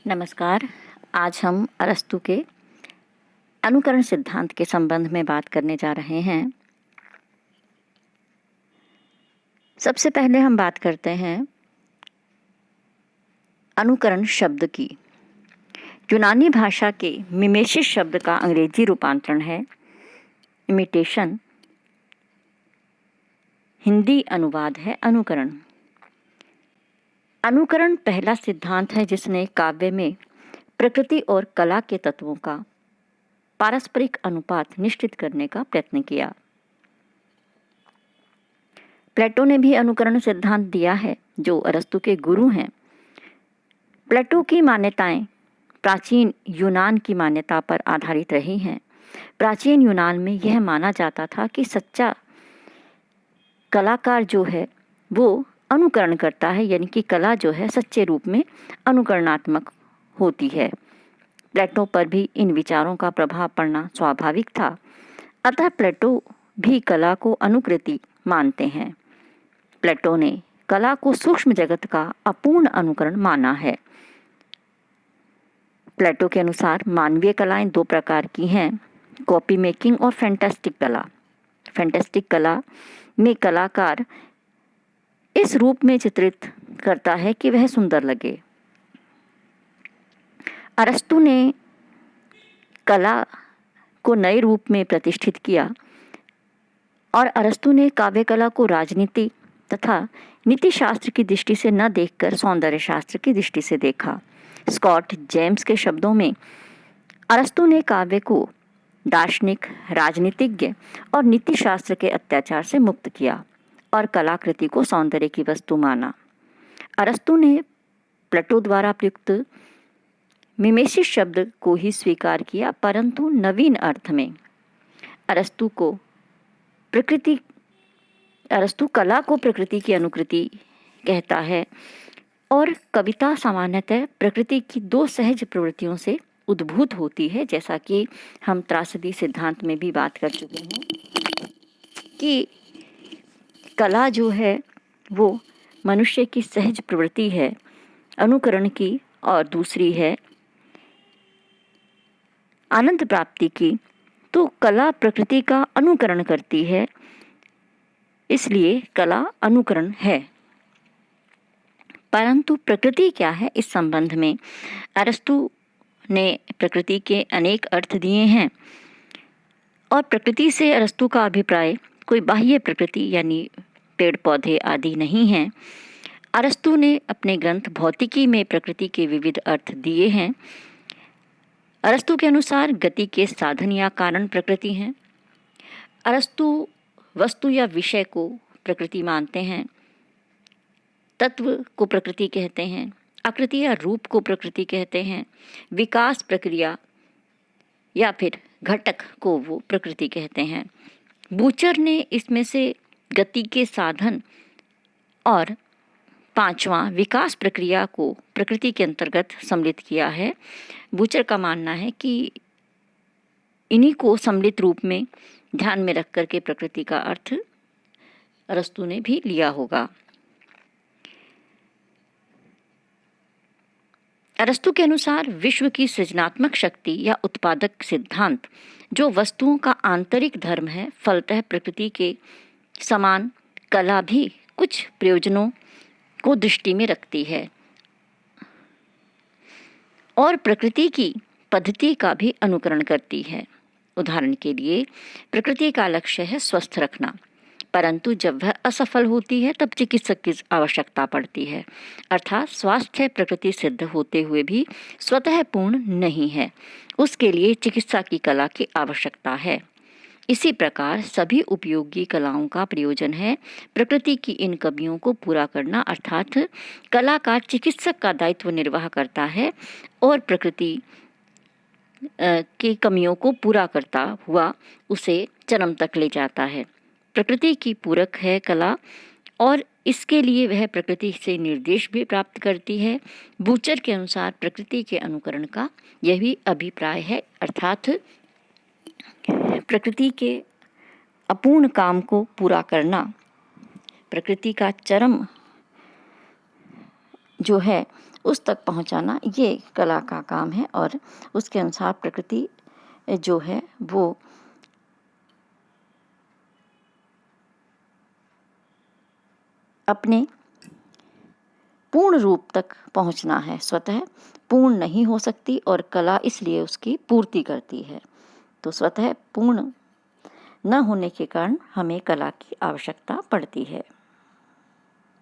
नमस्कार। आज हम अरस्तू के अनुकरण सिद्धांत के संबंध में बात करने जा रहे हैं। सबसे पहले हम बात करते हैं अनुकरण शब्द की। यूनानी भाषा के मिमेसिस शब्द का अंग्रेजी रूपांतरण है इमिटेशन। हिंदी अनुवाद है अनुकरण। अनुकरण पहला सिद्धांत है जिसने काव्य में प्रकृति और कला के तत्वों का पारस्परिक अनुपात निश्चित करने का प्रयत्न किया। प्लेटो ने भी अनुकरण सिद्धांत दिया है, जो अरस्तू के गुरु हैं। प्लेटो की मान्यताएं प्राचीन यूनान की मान्यता पर आधारित रही हैं। प्राचीन यूनान में यह माना जाता था कि सच्चा कलाकार जो है वो अनुकरण करता है, यानी कि कला जो है सच्चे रूप में अनुकरणात्मक होती है। प्लेटो पर भी इन विचारों का प्रभाव पड़ना स्वाभाविक था। अतः प्लेटो भी कला को अनुकृति मानते हैं। प्लेटो ने कला को सूक्ष्म जगत का अपूर्ण अनुकरण माना है। प्लेटो के अनुसार मानवीय कलाएं दो प्रकार की हैं, कॉपी मेकिंग और फैंटास्टिक कला। फैंटास्टिक कला में कलाकार इस रूप में चित्रित करता है कि वह सुंदर लगे। अरस्तु ने कला को नए रूप में प्रतिष्ठित किया और अरस्तु ने काव्य कला को राजनीति तथा नीति शास्त्र की दृष्टि से न देखकर सौंदर्य शास्त्र की दृष्टि से देखा। स्कॉट जेम्स के शब्दों में अरस्तु ने काव्य को दार्शनिक, राजनीतिज्ञ और नीति शास्त्र के अत्याचार से मुक्त किया और कलाकृति को सौंदर्य की वस्तु माना। अरस्तु ने प्लेटो द्वारा प्रयुक्त मिमेसिस शब्द को ही स्वीकार किया, परंतु नवीन अर्थ में। अरस्तु कला को प्रकृति की अनुकृति कहता है और कविता सामान्यतः प्रकृति की दो सहज प्रवृत्तियों से उद्भूत होती है, जैसा कि हम त्रासदी सिद्धांत में भी बात कर चुके हैं कि कला जो है वो मनुष्य की सहज प्रवृत्ति है अनुकरण की, और दूसरी है आनंद प्राप्ति की। तो कला प्रकृति का अनुकरण करती है, इसलिए कला अनुकरण है। परंतु प्रकृति क्या है, इस संबंध में अरस्तु ने प्रकृति के अनेक अर्थ दिए हैं और प्रकृति से अरस्तु का अभिप्राय कोई बाह्य प्रकृति यानी पेड़ पौधे आदि नहीं है। अरस्तु ने अपने ग्रंथ भौतिकी में प्रकृति के विविध अर्थ दिए हैं। अरस्तु के अनुसार गति के साधन या कारण प्रकृति हैं। अरस्तु वस्तु या विषय को प्रकृति मानते हैं, तत्व को प्रकृति कहते हैं, आकृति या रूप को प्रकृति कहते हैं, विकास प्रक्रिया या फिर घटक को वो प्रकृति कहते हैं। बूचर ने इसमें से गति के साधन और पांचवा विकास प्रक्रिया को प्रकृति के अंतर्गत सम्मिलित किया है। बूचर का मानना है कि इन्हीं को सम्मिलित रूप में ध्यान में रख करके प्रकृति का अर्थ अरस्तु ने भी लिया होगा। अरस्तु के अनुसार विश्व की सृजनात्मक शक्ति या उत्पादक सिद्धांत जो वस्तुओं का आंतरिक धर्म है, फलतः प्रकृति के समान कला भी कुछ प्रयोजनों को दृष्टि में रखती है और प्रकृति की पद्धति का भी अनुकरण करती है। उदाहरण के लिए प्रकृति का लक्ष्य है स्वस्थ रखना, परंतु जब वह असफल होती है तब चिकित्सक की आवश्यकता पड़ती है। अर्थात स्वास्थ्य प्रकृति सिद्ध होते हुए भी स्वतः पूर्ण नहीं है, उसके लिए चिकित्सा की कला की आवश्यकता है। इसी प्रकार सभी उपयोगी कलाओं का प्रयोजन है प्रकृति की इन कमियों को पूरा करना, अर्थात कलाकार चिकित्सक का दायित्व निर्वाह करता है और प्रकृति की कमियों को पूरा करता हुआ उसे चरम तक ले जाता है। प्रकृति की पूरक है कला और इसके लिए वह प्रकृति से निर्देश भी प्राप्त करती है। बूचर के अनुसार प्रकृति के अनुकरण का यह भी अभिप्राय है, अर्थात प्रकृति के अपूर्ण काम को पूरा करना, प्रकृति का चरम जो है उस तक पहुंचाना, ये कला का काम है। और उसके अनुसार प्रकृति जो है वो अपने पूर्ण रूप तक पहुंचना है, स्वतः पूर्ण नहीं हो सकती और कला इसलिए उसकी पूर्ति करती है। तो स्वतः पूर्ण न होने के कारण हमें कला की आवश्यकता पड़ती है।